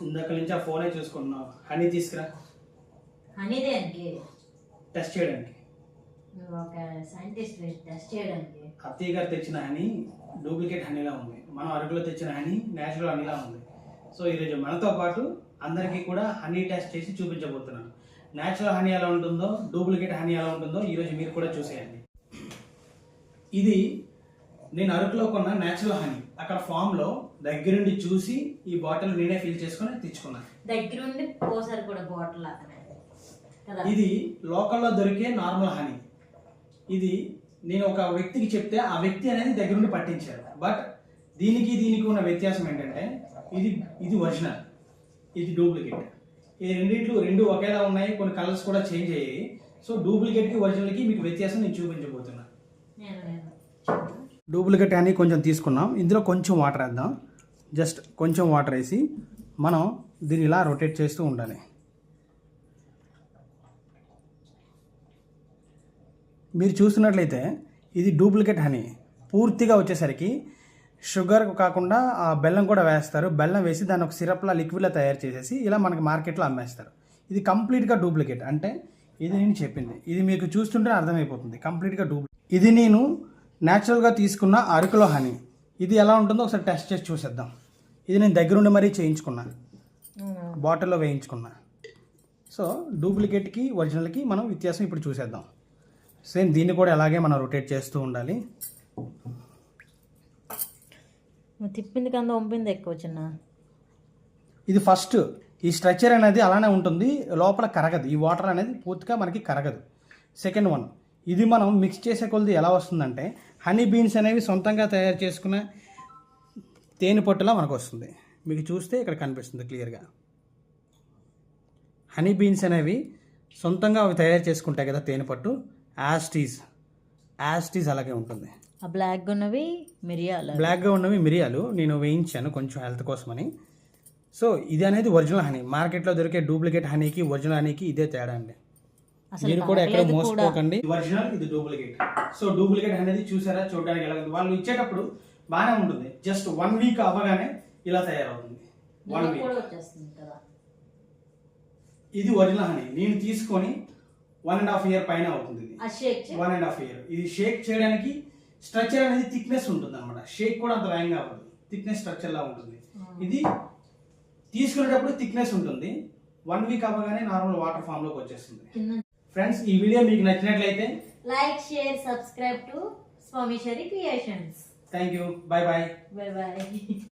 ఇందాక నుంచి ఆ ఫోనే చూసుకుంటున్నావు. హనీ తీసుకురా. హనీ దేనికి? టెస్ట్ చేయడానికి. నువ్వు ఒక సైంటిస్ట్ టెస్ట్ చేయడానికి. అత్తయ్య గారు తెచ్చిన హనీ డూప్లికేట్ హనీలా ఉంది, మనం అరకులో తెచ్చిన హనీ నేచురల్ హనీలా ఉంది. సో ఈరోజు మనతో పాటు అందరికీ కూడా హనీ టెస్ట్ చేసి చూపించబోతున్నాను. నేచురల్ హనీ ఎలా ఉంటుందో, డూప్లికేట్ హనీ ఎలా ఉంటుందో ఈరోజు మీరు కూడా చూసేయండి. ఇది నేను అరకులో కొన్న నేచురల్ హనీ. అక్కడ ఫామ్లో దగ్గరుండి చూసి ఈ బాటిల్ నేనే ఫిల్ చేసుకొని తెచ్చుకున్నాను. దగ్గరుండి పోసారు కూడా బాటిల్ అతనే. ఇది లోకల్లో దొరికే నార్మల్ హనీ. ఇది నేను ఒక వ్యక్తికి చెప్తే ఆ వ్యక్తి అనేది దగ్గరుండి పట్టించారు. బట్ దీనికి ఉన్న వ్యత్యాసం ఏంటంటే ఇది ఒరిజినల్, ఇది డూప్లికేట్. ఈ రెండు ఒకేలా ఉన్నాయి, కొన్ని కలర్స్ కూడా చేంజ్ అయ్యాయి. సో డూప్లికేట్కి ఒరిజినల్కి మీకు వ్యత్యాసం నేను చూపించబోతున్నాను. డూప్లికేట్ హనీ కొంచెం తీసుకున్నాం, ఇందులో కొంచెం వాటర్ వేద్దాం. జస్ట్ కొంచెం వాటర్ వేసి మనం దీన్ని ఇలా రొటేట్ చేస్తూ ఉండాలి. మీరు చూస్తున్నట్లయితే ఇది డూప్లికేట్ హనీ. పూర్తిగా వచ్చేసరికి షుగర్ కాకుండా ఆ బెల్లం కూడా వేస్తారు. బెల్లం వేసి దాన్ని ఒక సిరప్లా లిక్విడ్లా తయారు చేసేసి ఇలా మనకి మార్కెట్లో అమ్మేస్తారు. ఇది కంప్లీట్గా డూప్లికేట్. అంటే ఇది నేను చెప్పింది, ఇది మీకు చూస్తుంటే అర్థమైపోతుంది కంప్లీట్గా డూప్లికేట్. ఇది నేను న్యాచురల్గా తీసుకున్న అరకులో హనీ. ఇది ఎలా ఉంటుందో ఒకసారి టెస్ట్ చేసి చూసేద్దాం. ఇది నేను దగ్గరుండి మరీ చేయించుకున్నాను, బాటిల్లో వేయించుకున్నా. సో డూప్లికేట్కి ఒరిజినల్కి మనం వ్యత్యాసం ఇప్పుడు చూసేద్దాం. సేమ్ దీన్ని కూడా అలాగే మనం రొటేట్ చేస్తూ ఉండాలి. తిప్పింది కన్నా వంపింది ఎక్కువ చిన్న. ఇది ఫస్ట్ ఈ స్ట్రక్చర్ అనేది అలానే ఉంటుంది, లోపల కరగదు. ఈ వాటర్ అనేది పూర్తిగా మనకి కరగదు. సెకండ్ వన్, ఇది మనం మిక్స్ చేసే కొలది ఎలా వస్తుందంటే హనీ బీన్స్ అనేవి సొంతంగా తయారు చేసుకున్న తేనె పట్టులా మనకు వస్తుంది. మీకు చూస్తే ఇక్కడ కనిపిస్తుంది క్లియర్గా. హనీ బీన్స్ అనేవి సొంతంగా అవి తయారు చేసుకుంటాయి కదా తేనె పట్టు, యాస్టీస్ అలాగే ఉంటుంది. ఆ బ్లాక్గా ఉన్నవి మిరియాలు నేను వేయించాను కొంచెం హెల్త్ కోసమని. సో ఇది అనేది ఒరిజినల్ హనీ. మార్కెట్లో దొరికే డూప్లికేట్ హనీకి ఒరిజినల్ హనీకి ఇదే తేడా అండి. మీరు కూడా ఎక్కడ మోసపోకండి. ఒరిజినల్ ఇది డూప్లికేట్. సో డూప్లికేట్ అనేది చూసారా, చూడడానికి ఎలా ఉంది. వాళ్ళు ఇచ్చేటప్పుడు బాగానే ఉంటుంది, జస్ట్ 1 వీక్ అవ్వగానే ఇలా తయారవుతుంది. 1 వీక్. ఇది ఒరిజినల్ హనీ. నేను తీసుకొని 1.5 year పైన అవుతుంది. 1.5 year. ఇది షేక్ చేయడానికి స్ట్రక్చర్ అనేది థిక్నెస్ ఉంటుంది అనమాట. షేక్ కూడా అంత వేగంగా అవ్వదు, థిక్నెస్ స్ట్రక్చర్ లా ఉంటుంది. ఇది తీసుకునేటప్పుడు థిక్నెస్ ఉంటుంది, 1 వీక్ అవ్వగానే నార్మల్ వాటర్ ఫామ్ లోకి వచ్చేస్తుంది. ఫ్రెండ్స్, ఈ వీడియో మీకు నచ్చినట్లయితే like, share, subscribe to Swamishwari Creations. Thank you. Bye bye.